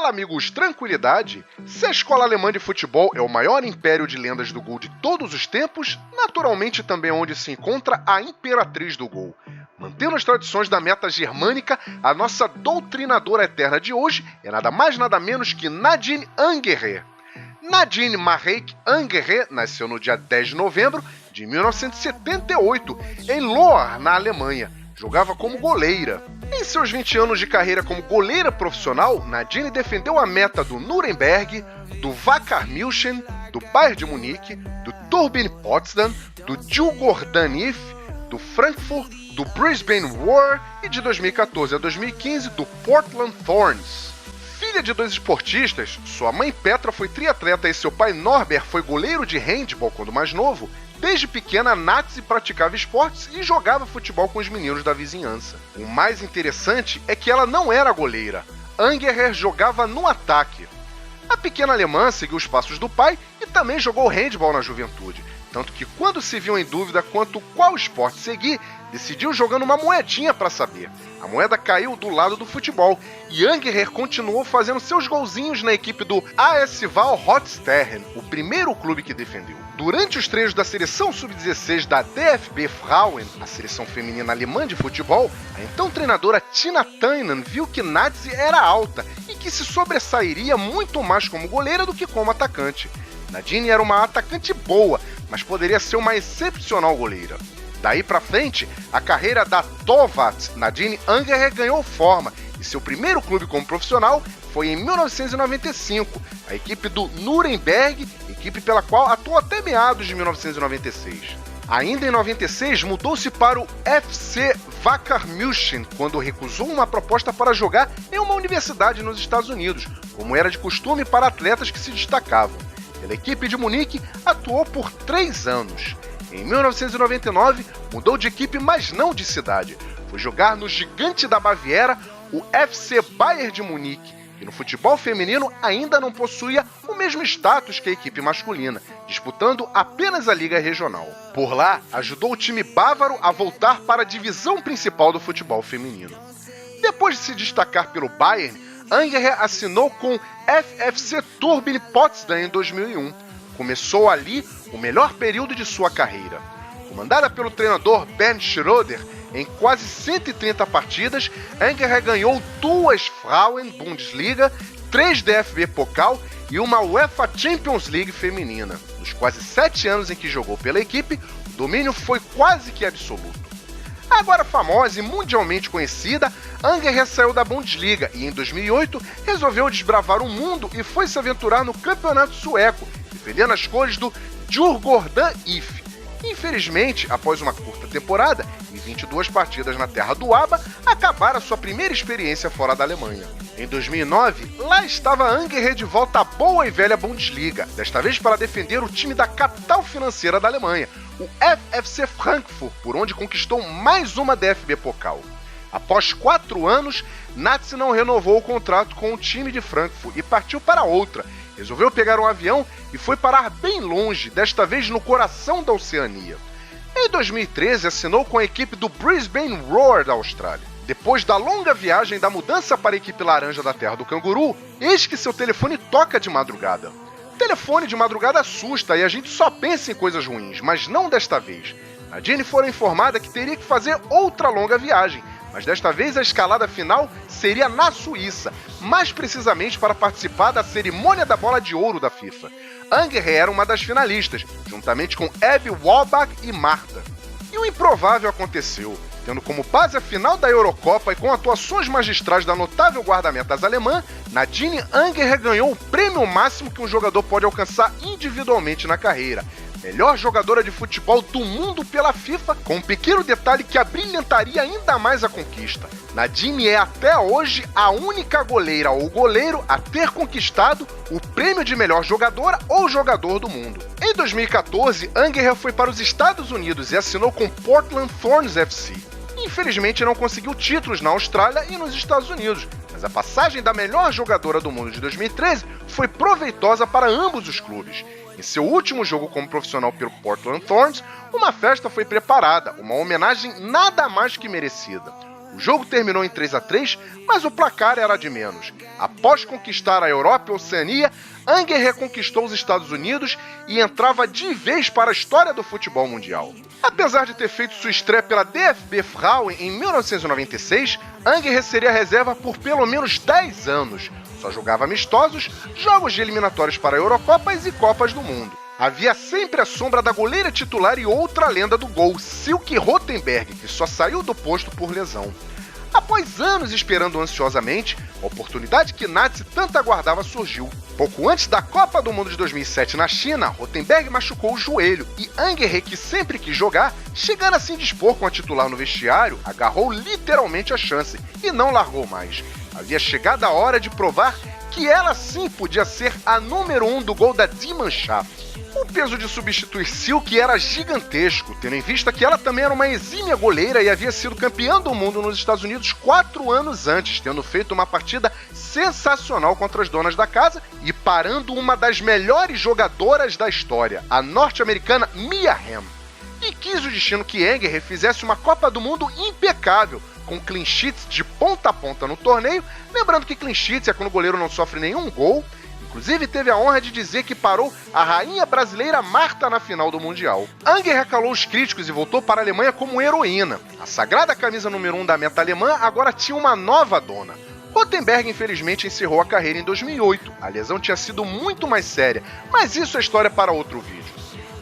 Fala, amigos, tranquilidade? Se a escola alemã de futebol é o maior império de lendas do gol de todos os tempos, naturalmente também é onde se encontra a imperatriz do gol. Mantendo as tradições da meta germânica, a nossa doutrinadora eterna de hoje é nada mais nada menos que Nadine Angerer. Nadine Marek Angerer nasceu no dia 10 de novembro de 1978, em Lohr, na Alemanha. Jogava como goleira. Em seus 20 anos de carreira como goleira profissional, Nadine defendeu a meta do Nuremberg, do Wacker München, do Bayern de Munique, do Turbine Potsdam, do Djurgården, do Frankfurt, do Brisbane Roar e de 2014 a 2015 do Portland Thorns. Filha de dois esportistas, sua mãe Petra foi triatleta e seu pai Norbert foi goleiro de handball quando mais novo. Desde pequena, Nazi praticava esportes e jogava futebol com os meninos da vizinhança. O mais interessante é que ela não era goleira. Angerer jogava no ataque. A pequena alemã seguiu os passos do pai e também jogou handball na juventude. Tanto que, quando se viu em dúvida quanto qual esporte seguir, decidiu jogando uma moedinha para saber. A moeda caiu do lado do futebol e Angerer continuou fazendo seus golzinhos na equipe do AS Val Hotstern, o primeiro clube que defendeu. Durante os treinos da seleção sub-16 da DFB Frauen, a seleção feminina alemã de futebol, a então treinadora Tina Teunen viu que Nazi era alta e que se sobressairia muito mais como goleira do que como atacante. Nadine era uma atacante boa, mas poderia ser uma excepcional goleira. Daí pra frente, a carreira da Torwart Nadine Angerer ganhou forma e seu primeiro clube como profissional foi em 1995, a equipe do Nuremberg, equipe pela qual atuou até meados de 1996. Ainda em 96, mudou-se para o FC Wacker München, quando recusou uma proposta para jogar em uma universidade nos Estados Unidos, como era de costume para atletas que se destacavam. Pela equipe de Munique, atuou por 3 anos. Em 1999, mudou de equipe, mas não de cidade. Foi jogar no gigante da Baviera, o FC Bayern de Munique, que no futebol feminino ainda não possuía o mesmo status que a equipe masculina, disputando apenas a Liga Regional. Por lá, ajudou o time bávaro a voltar para a divisão principal do futebol feminino. Depois de se destacar pelo Bayern, Angerer assinou com FFC Turbine Potsdam em 2001. Começou ali o melhor período de sua carreira. Comandada pelo treinador Bernd Schröder, em quase 130 partidas, Angerer ganhou 2 Frauen-Bundesliga, 3 DFB Pokal e uma UEFA Champions League feminina. Nos quase 7 anos em que jogou pela equipe, o domínio foi quase que absoluto. Agora famosa e mundialmente conhecida, Angerer saiu da Bundesliga e em 2008 resolveu desbravar o mundo e foi se aventurar no campeonato sueco, defendendo as cores do Djurgården IF. Infelizmente, após uma curta temporada e 22 partidas na terra do ABA, acabara sua primeira experiência fora da Alemanha. Em 2009, lá estava Angerer de volta à boa e velha Bundesliga, desta vez para defender o time da capital financeira da Alemanha, o FFC Frankfurt, por onde conquistou mais uma DFB Pokal. Após 4 anos, Nazi não renovou o contrato com o time de Frankfurt e partiu para outra. Resolveu pegar um avião e foi parar bem longe, desta vez no coração da Oceania. Em 2013, assinou com a equipe do Brisbane Roar da Austrália. Depois da longa viagem da mudança para a equipe laranja da Terra do Canguru, eis que seu telefone toca de madrugada. O telefone de madrugada assusta e a gente só pensa em coisas ruins, mas não desta vez. Nadine foi informada que teria que fazer outra longa viagem, mas desta vez a escalada final seria na Suíça, mais precisamente para participar da cerimônia da Bola de Ouro da FIFA. Angerer era uma das finalistas, juntamente com Abby Wambach e Marta. E o improvável aconteceu. Tendo como base a final da Eurocopa e com atuações magistrais da notável guarda-metas alemã, Nadine Angerer ganhou o prêmio máximo que um jogador pode alcançar individualmente na carreira: melhor jogadora de futebol do mundo pela FIFA, com um pequeno detalhe que abrilhantaria ainda mais a conquista. Nadine é até hoje a única goleira ou goleiro a ter conquistado o prêmio de melhor jogadora ou jogador do mundo. Em 2014, Angerer foi para os Estados Unidos e assinou com Portland Thorns FC. Infelizmente não conseguiu títulos na Austrália e nos Estados Unidos, mas a passagem da melhor jogadora do mundo de 2013 foi proveitosa para ambos os clubes. Em seu último jogo como profissional pelo Portland Thorns, uma festa foi preparada, uma homenagem nada mais que merecida. O jogo terminou em 3-3, mas o placar era de menos. Após conquistar a Europa e a Oceania, Anger reconquistou os Estados Unidos e entrava de vez para a história do futebol mundial. Apesar de ter feito sua estreia pela DFB Frauen em 1996, Anger seria reserva por pelo menos 10 anos. Só jogava amistosos, jogos de eliminatórios para Eurocopas e Copas do Mundo. Havia sempre a sombra da goleira titular e outra lenda do gol, Silke Rothenberg, que só saiu do posto por lesão. Após anos esperando ansiosamente, a oportunidade que Nazi tanto aguardava surgiu. Pouco antes da Copa do Mundo de 2007 na China, Rothenberg machucou o joelho e Anger, que sempre quis jogar, chegando a se indispor com a titular no vestiário, agarrou literalmente a chance e não largou mais. Havia chegado a hora de provar que ela sim podia ser a número 1 do gol da Die Mannschaft. O peso de substituir Silke era gigantesco, tendo em vista que ela também era uma exímia goleira e havia sido campeã do mundo nos Estados Unidos 4 anos antes, tendo feito uma partida sensacional contra as donas da casa e parando uma das melhores jogadoras da história, a norte-americana Mia Hamm. E quis o destino que Anger fizesse uma Copa do Mundo impecável, com clean sheets de ponta a ponta no torneio, lembrando que clean sheets é quando o goleiro não sofre nenhum gol. Inclusive, teve a honra de dizer que parou a rainha brasileira Marta na final do Mundial. Anger recalou os críticos e voltou para a Alemanha como heroína. A sagrada camisa número 1 da meta alemã agora tinha uma nova dona. Rothenberg, infelizmente, encerrou a carreira em 2008. A lesão tinha sido muito mais séria, mas isso é história para outro vídeo.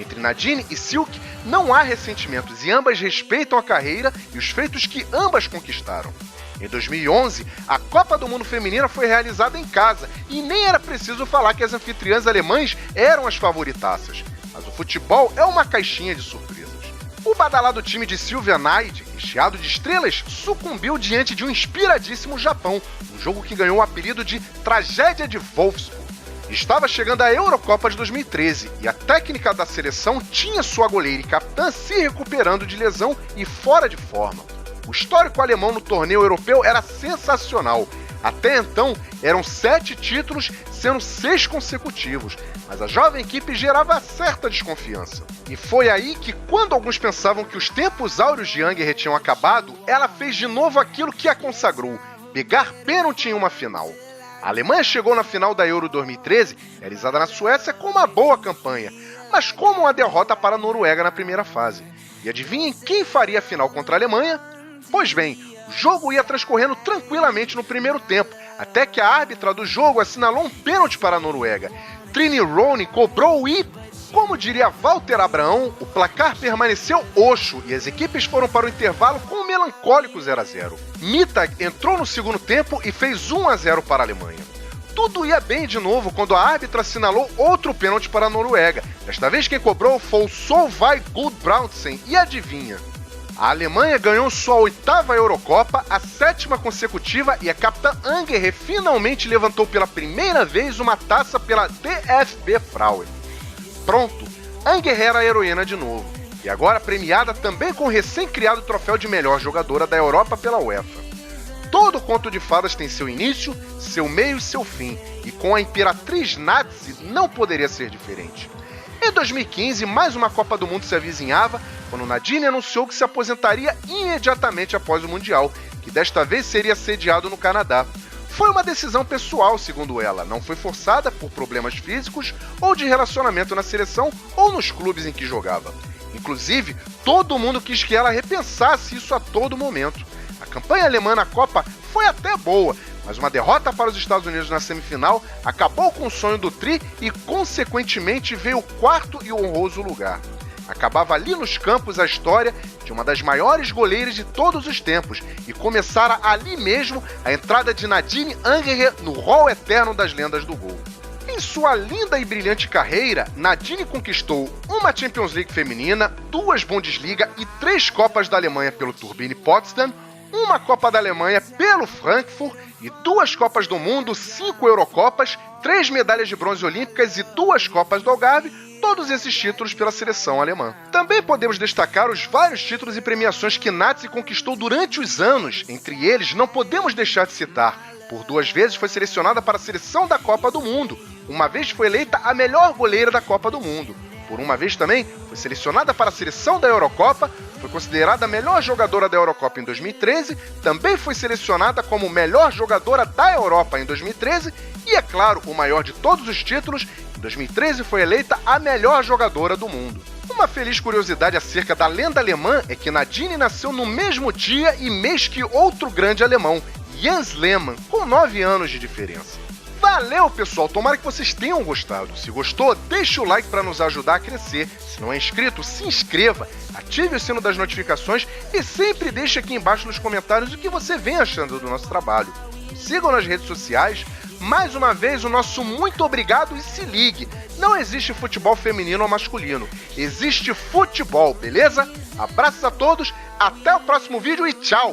Entre Nadine e Silke não há ressentimentos e ambas respeitam a carreira e os feitos que ambas conquistaram. Em 2011, a Copa do Mundo Feminina foi realizada em casa e nem era preciso falar que as anfitriãs alemãs eram as favoritaças. Mas o futebol é uma caixinha de surpresas. O badalado time de Silvia Naid, recheado de estrelas, sucumbiu diante de um inspiradíssimo Japão, um jogo que ganhou o apelido de Tragédia de Wolfsburg. Estava chegando a Eurocopa de 2013 e a técnica da seleção tinha sua goleira e capitã se recuperando de lesão e fora de forma. O histórico alemão no torneio europeu era sensacional. Até então, eram 7 títulos, sendo 6 consecutivos, mas a jovem equipe gerava certa desconfiança. E foi aí que, quando alguns pensavam que os tempos áureos de Anger tinham acabado, ela fez de novo aquilo que a consagrou, pegar pênalti em uma final. A Alemanha chegou na final da Euro 2013, realizada na Suécia, com uma boa campanha, mas como uma derrota para a Noruega na primeira fase. E adivinhem quem faria a final contra a Alemanha? Pois bem, o jogo ia transcorrendo tranquilamente no primeiro tempo, até que a árbitra do jogo assinalou um pênalti para a Noruega. Trine Rooney cobrou e, como diria Walter Abraão, o placar permaneceu oxo e as equipes foram para o intervalo com um melancólico 0-0. Mittag entrou no segundo tempo e fez 1-0 para a Alemanha. Tudo ia bem de novo quando a árbitra assinalou outro pênalti para a Noruega. Desta vez quem cobrou foi o Solveig Gudbrandsen e adivinha? A Alemanha ganhou sua 8ª Eurocopa, a 7ª consecutiva, e a capitã Anger finalmente levantou pela primeira vez uma taça pela DFB Frauen. Pronto, Anger era a heroína de novo, e agora premiada também com o recém-criado troféu de melhor jogadora da Europa pela UEFA. Todo conto de fadas tem seu início, seu meio e seu fim, e com a imperatriz Nazi não poderia ser diferente. Em 2015, mais uma Copa do Mundo se avizinhava, quando Nadine anunciou que se aposentaria imediatamente após o Mundial, que desta vez seria sediado no Canadá. Foi uma decisão pessoal, segundo ela, não foi forçada por problemas físicos ou de relacionamento na seleção ou nos clubes em que jogava. Inclusive, todo mundo quis que ela repensasse isso a todo momento. A campanha alemã na Copa foi até boa, mas uma derrota para os Estados Unidos na semifinal acabou com o sonho do Tri e, consequentemente, veio o 4º e honroso lugar. Acabava ali nos campos a história de uma das maiores goleiras de todos os tempos e começara ali mesmo a entrada de Nadine Anger no rol eterno das lendas do gol. Em sua linda e brilhante carreira, Nadine conquistou uma Champions League feminina, 2 Bundesliga e 3 Copas da Alemanha pelo Turbine Potsdam, uma Copa da Alemanha pelo Frankfurt e 2 Copas do Mundo, 5 Eurocopas, 3 medalhas de bronze olímpicas e 2 Copas do Algarve, todos esses títulos pela seleção alemã. Também podemos destacar os vários títulos e premiações que Nazi conquistou durante os anos. Entre eles, não podemos deixar de citar: por 2 vezes foi selecionada para a seleção da Copa do Mundo, uma vez foi eleita a melhor goleira da Copa do Mundo, por uma vez também foi selecionada para a seleção da Eurocopa, foi considerada a melhor jogadora da Eurocopa em 2013, também foi selecionada como melhor jogadora da Europa em 2013 e, é claro, o maior de todos os títulos, em 2013 foi eleita a melhor jogadora do mundo. Uma feliz curiosidade acerca da lenda alemã é que Nadine nasceu no mesmo dia e mês que outro grande alemão, Jens Lehmann, com 9 anos de diferença. Valeu, pessoal! Tomara que vocês tenham gostado. Se gostou, deixa o like para nos ajudar a crescer. Se não é inscrito, se inscreva, ative o sino das notificações e sempre deixe aqui embaixo nos comentários o que você vem achando do nosso trabalho. Sigam nas redes sociais. Mais uma vez, o nosso muito obrigado e se ligue. Não existe futebol feminino ou masculino. Existe futebol, beleza? Abraços a todos, até o próximo vídeo e tchau!